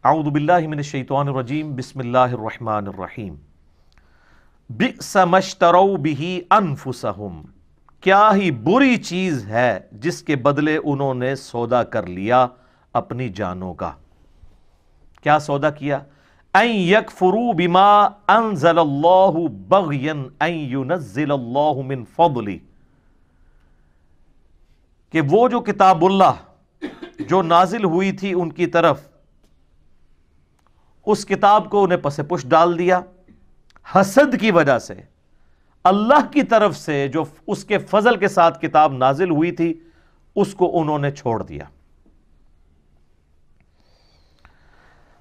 اعوذ باللہ من الشیطان الرجیم بسم اللہ الرحمن الرحیم بئس ما اشتروا بہ انفسہم، کیا ہی بری چیز ہے جس کے بدلے انہوں نے سودا کر لیا اپنی جانوں کا۔ کیا سودا کیا؟ ان یکفروا بما انزل اللہ بغیا ان ینزل اللہ من فضلہ، کہ وہ جو کتاب اللہ جو نازل ہوئی تھی ان کی طرف، اس کتاب کو انہیں پس پش ڈال دیا حسد کی وجہ سے۔ اللہ کی طرف سے جو اس کے فضل کے ساتھ کتاب نازل ہوئی تھی اس کو انہوں نے چھوڑ دیا۔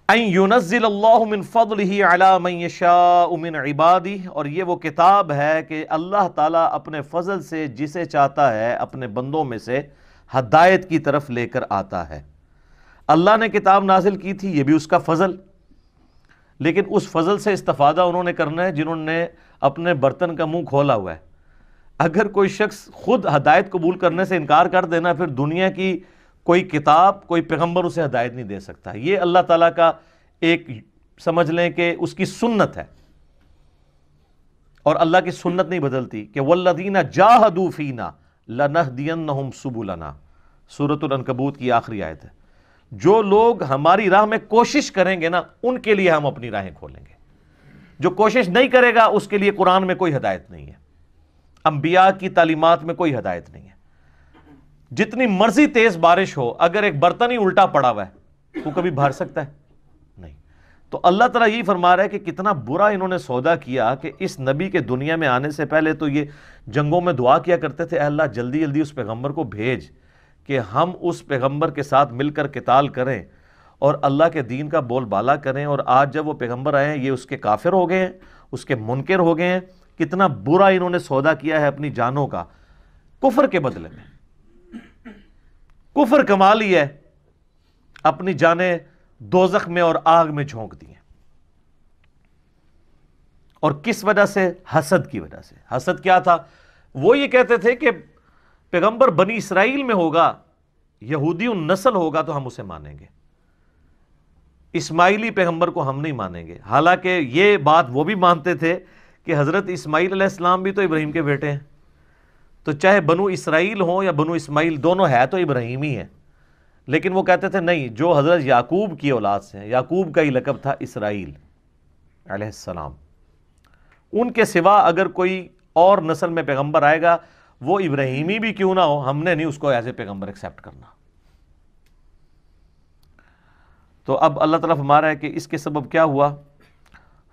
ان ينزل اللہ من فضلہ علی من یشاء من عبادہ، اور یہ وہ کتاب ہے کہ اللہ تعالیٰ اپنے فضل سے جسے چاہتا ہے اپنے بندوں میں سے ہدایت کی طرف لے کر آتا ہے۔ اللہ نے کتاب نازل کی تھی، یہ بھی اس کا فضل، لیکن اس فضل سے استفادہ انہوں نے کرنا ہے جنہوں نے اپنے برتن کا منہ کھولا ہوا ہے۔ اگر کوئی شخص خود ہدایت قبول کرنے سے انکار کر دینا، پھر دنیا کی کوئی کتاب، کوئی پیغمبر اسے ہدایت نہیں دے سکتا۔ یہ اللہ تعالیٰ کا ایک سمجھ لیں کہ اس کی سنت ہے، اور اللہ کی سنت نہیں بدلتی کہ والذین جاہدوا فینا لنہدینہم سبلنا، سورۃ العنکبوت کی آخری آیت ہے۔ جو لوگ ہماری راہ میں کوشش کریں گے نا، ان کے لیے ہم اپنی راہیں کھولیں گے۔ جو کوشش نہیں کرے گا اس کے لیے قرآن میں کوئی ہدایت نہیں ہے، انبیاء کی تعلیمات میں کوئی ہدایت نہیں ہے۔ جتنی مرضی تیز بارش ہو، اگر ایک برتن ہی الٹا پڑا ہوا ہے وہ کبھی بھر سکتا ہے؟ نہیں۔ تو اللہ تعالیٰ یہی فرما رہا ہے کہ کتنا برا انہوں نے سودا کیا کہ اس نبی کے دنیا میں آنے سے پہلے تو یہ جنگوں میں دعا کیا کرتے تھے، اے اللہ جلدی جلدی اس پیغمبر کو بھیج کہ ہم اس پیغمبر کے ساتھ مل کر قتال کریں اور اللہ کے دین کا بول بالا کریں۔ اور آج جب وہ پیغمبر آئے ہیں، یہ اس کے کافر ہو گئے ہیں، اس کے منکر ہو گئے ہیں۔ کتنا برا انہوں نے سودا کیا ہے اپنی جانوں کا، کفر کے بدلے میں کفر کما لی ہے، اپنی جانیں دوزخ میں اور آگ میں جھونک دی ہیں۔ اور کس وجہ سے؟ حسد کی وجہ سے۔ حسد کیا تھا؟ وہ یہ کہتے تھے کہ پیغمبر بنی اسرائیل میں ہوگا، یہودی نسل ہوگا تو ہم اسے مانیں گے، اسماعیلی پیغمبر کو ہم نہیں مانیں گے۔ حالانکہ یہ بات وہ بھی مانتے تھے کہ حضرت اسماعیل علیہ السلام بھی تو ابراہیم کے بیٹے ہیں، تو چاہے بنو اسرائیل ہوں یا بنو اسماعیل، دونوں ہے تو ابراہیم ہی ہیں۔ لیکن وہ کہتے تھے نہیں، جو حضرت یعقوب کی اولاد سے ہیں، یعقوب کا ہی لقب تھا اسرائیل علیہ السلام، ان کے سوا اگر کوئی اور نسل میں پیغمبر آئے گا، وہ ابراہیمی بھی کیوں نہ ہو، ہم نے نہیں اس کو ایز اے پیغمبر ایکسیپٹ کرنا۔ تو اب اللہ تعالیٰ فرما رہا ہے کہ اس کے سبب کیا ہوا؟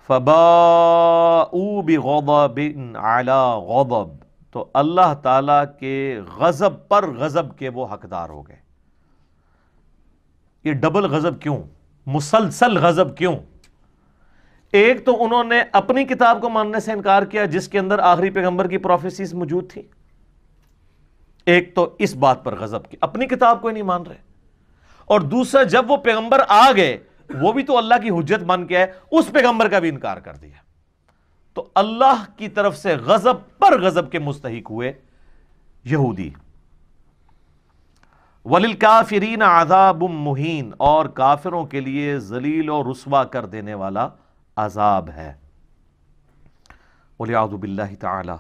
فَبَاءُوا بِغَضَبٍ عَلَىٰ غَضَبٍ، تو اللہ تعالیٰ کے غضب پر غضب کے وہ حقدار ہو گئے۔ یہ ڈبل غضب کیوں؟ مسلسل غضب کیوں؟ ایک تو انہوں نے اپنی کتاب کو ماننے سے انکار کیا جس کے اندر آخری پیغمبر کی پروفیسیز موجود تھی، ایک تو اس بات پر غضب کی اپنی کتاب کو ہی نہیں مان رہے، اور دوسرا جب وہ پیغمبر آ گئے وہ بھی تو اللہ کی حجت بن کے ہے، اس پیغمبر کا بھی انکار کر دیا۔ تو اللہ کی طرف سے غضب پر غضب کے مستحق ہوئے یہودی۔ وَلِلْكَافِرِينَ عَذَابٌ مُّهِينٌ، اور کافروں کے لیے ذلیل اور رسوا کر دینے والا عذاب ہے۔ وَلِعَوْذُ بِاللَّهِ تَعَالَى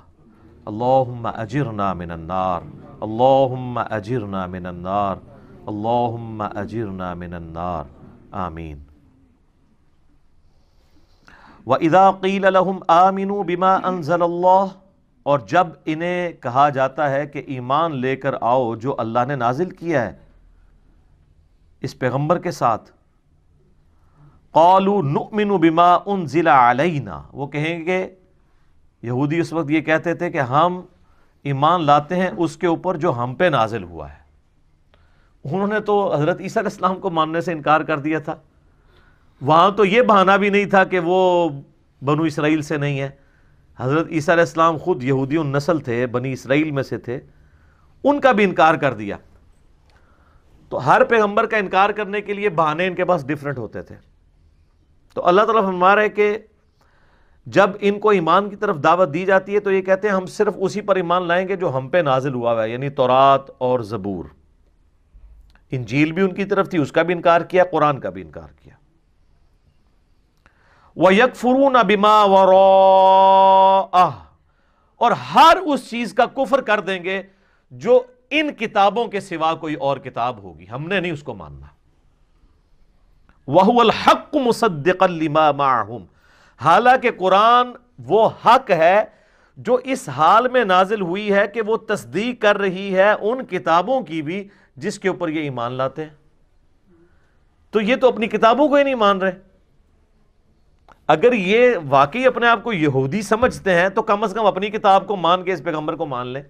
اللہم اجرنا من النار، اللہم اجرنا من النار، اللہم اجرنا من النار، آمین۔ وَإِذَا قِيلَ لَهُمْ آمِنُوا بِمَا أَنزَلَ اللَّهُ، اور جب انہیں کہا جاتا ہے کہ ایمان لے کر آؤ جو اللہ نے نازل کیا ہے اس پیغمبر کے ساتھ، قَالُوا نُؤْمِنُ بِمَا أُنزِلَ عَلَيْنَا، وہ کہیں گے، یہودی اس وقت یہ کہتے تھے کہ ہم ایمان لاتے ہیں اس کے اوپر جو ہم پہ نازل ہوا ہے۔ انہوں نے تو حضرت عیسیٰ علیہ السلام کو ماننے سے انکار کر دیا تھا، وہاں تو یہ بہانہ بھی نہیں تھا کہ وہ بنو اسرائیل سے نہیں ہے۔ حضرت عیسیٰ علیہ السلام خود یہودی نسل تھے، بنی اسرائیل میں سے تھے، ان کا بھی انکار کر دیا۔ تو ہر پیغمبر کا انکار کرنے کے لیے بہانے ان کے پاس ڈیفرنٹ ہوتے تھے۔ تو اللہ تعالیٰ فرما رہے کہ جب ان کو ایمان کی طرف دعوت دی جاتی ہے تو یہ کہتے ہیں ہم صرف اسی پر ایمان لائیں گے جو ہم پہ نازل ہوا ہے، یعنی تورات اور زبور۔ انجیل بھی ان کی طرف تھی، اس کا بھی انکار کیا، قرآن کا بھی انکار کیا۔ وَيَكْفُرُونَ بِمَا وَرَاءَهُ، اور ہر اس چیز کا کفر کر دیں گے جو ان کتابوں کے سوا کوئی اور کتاب ہوگی، ہم نے نہیں اس کو ماننا۔ وَهُوَ الْحَقُّ مُصَدِّقًا لِمَا مَعَهُمْ، حالانکہ قرآن وہ حق ہے جو اس حال میں نازل ہوئی ہے کہ وہ تصدیق کر رہی ہے ان کتابوں کی بھی جس کے اوپر یہ ایمان لاتے ہیں۔ تو یہ تو اپنی کتابوں کو ہی نہیں مان رہے۔ اگر یہ واقعی اپنے آپ کو یہودی سمجھتے ہیں تو کم از کم اپنی کتاب کو مان کے اس پیغمبر کو مان لیں۔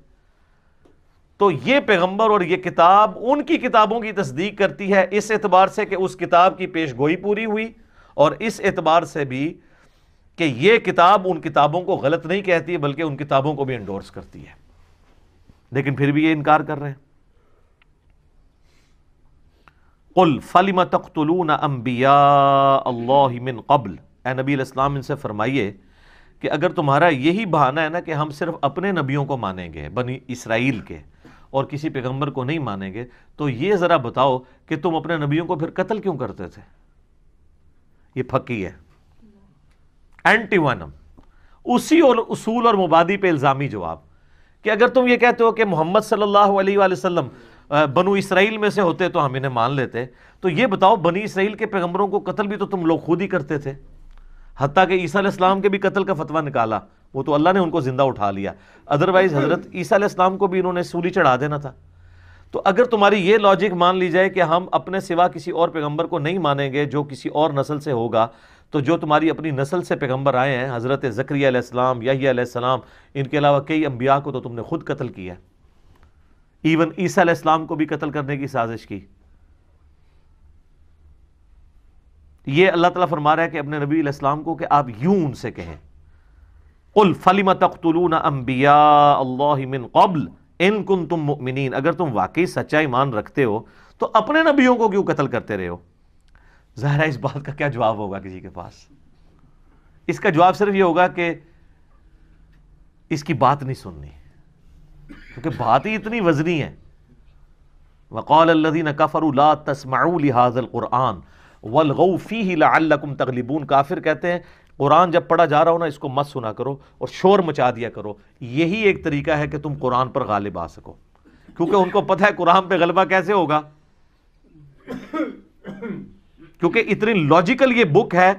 تو یہ پیغمبر اور یہ کتاب ان کی کتابوں کی تصدیق کرتی ہے، اس اعتبار سے کہ اس کتاب کی پیش گوئی پوری ہوئی، اور اس اعتبار سے بھی کہ یہ کتاب ان کتابوں کو غلط نہیں کہتی ہے بلکہ ان کتابوں کو بھی انڈورس کرتی ہے، لیکن پھر بھی یہ انکار کر رہے ہیں۔ قُلْ فَلِمَ تَقْتُلُونَ أَنْبِيَاءَ اللَّهِ مِنْ قَبْلِ، اے نبی علیہ السلام ان سے فرمائیے کہ اگر تمہارا یہی بہانہ ہے نا کہ ہم صرف اپنے نبیوں کو مانیں گے بنی اسرائیل کے اور کسی پیغمبر کو نہیں مانیں گے، تو یہ ذرا بتاؤ کہ تم اپنے نبیوں کو پھر قتل کیوں کرتے تھے؟ یہ پھکی ہے، اینٹی وینم، اسی اصول اور مبادی پہ الزامی جواب کہ اگر تم یہ کہتے ہو کہ محمد صلی اللہ علیہ وآلہ وسلم بنو اسرائیل میں سے ہوتے تو ہم انہیں مان لیتے، تو یہ بتاؤ بنی اسرائیل کے پیغمبروں کو قتل بھی تو تم لوگ خود ہی کرتے تھے، حتیٰ کہ عیسیٰ علیہ السلام کے بھی قتل کا فتویٰ نکالا، وہ تو اللہ نے ان کو زندہ اٹھا لیا، ادروائز حضرت عیسیٰ علیہ السلام کو بھی انہوں نے سولی چڑھا دینا تھا۔ تو اگر تمہاری یہ لاجک مان لی جائے کہ ہم اپنے سوا کسی اور پیغمبر کو نہیں مانیں گے جو کسی اور نسل سے ہوگا، تو جو تمہاری اپنی نسل سے پیغمبر آئے ہیں، حضرت زکریا علیہ السلام، یحییٰ علیہ السلام، ان کے علاوہ کئی انبیاء کو تو تم نے خود قتل کیا، ایون عیسیٰ علیہ السلام کو بھی قتل کرنے کی سازش کی۔ یہ اللہ تعالیٰ فرما رہا ہے کہ اپنے نبی علیہ السلام کو کہ آپ یوں ان سے کہیں، قُلْ فَلِمَ تَقْتُلُونَ أَنْبِيَاءَ اللَّهِ مِنْ قَبْلِ إِن كُنْتُمْ مُؤْمِنِينَ، اگر تم واقعی سچا ایمان رکھتے ہو تو اپنے نبیوں کو کیوں قتل کرتے رہے ہو؟ ظاہر ہے اس بات کا کیا جواب ہوگا کسی کے پاس؟ اس کا جواب صرف یہ ہوگا کہ اس کی بات نہیں سننی، کیونکہ بات ہی اتنی وزنی ہے۔ وَقَالَ الَّذِينَ كَفَرُوا لَا تَسْمَعُوا لِهَذَا الْقُرْآنِ وَالْغَوْا فِيهِ لَعَلَّكُمْ تَغْلِبُونَ، کافر کہتے ہیں قرآن جب پڑھا جا رہا ہو نا اس کو مت سنا کرو اور شور مچا دیا کرو، یہی ایک طریقہ ہے کہ تم قرآن پر غالب آ سکو، کیونکہ ان کو پتہ ہے قرآن پہ غلبہ کیسے ہوگا، کیونکہ اتنی لاجیکل یہ بک ہے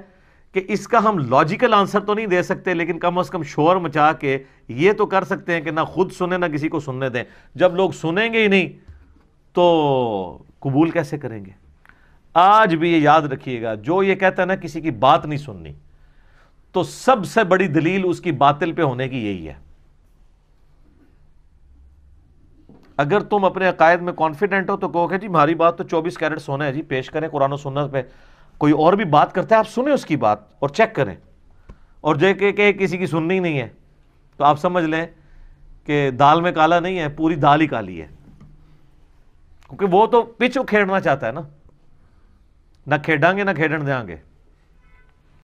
کہ اس کا ہم لاجیکل آنسر تو نہیں دے سکتے، لیکن کم از کم شور مچا کے یہ تو کر سکتے ہیں کہ نہ خود سنیں نہ کسی کو سننے دیں۔ جب لوگ سنیں گے ہی نہیں تو قبول کیسے کریں گے؟ آج بھی یہ یاد رکھیے گا، جو یہ کہتا ہے نا کسی کی بات نہیں سننی، تو سب سے بڑی دلیل اس کی باطل پہ ہونے کی یہی ہے۔ اگر تم اپنے عقائد میں کانفیڈنٹ ہو تو کہو کہ جی ہماری بات تو 24 کیرٹ سونا ہے جی، پیش کریں قرآن و سنت پہ، کوئی اور بھی بات کرتا ہے آپ سنیں اس کی بات اور چیک کریں، اور جو کہ کسی کی سننی نہیں ہے تو آپ سمجھ لیں کہ دال میں کالا نہیں ہے، پوری دال ہی کالی ہے، کیونکہ وہ تو پچ کھیڑنا چاہتا ہے نا، نہ کھیڑیں گے نہ کھیڑن دیں گے۔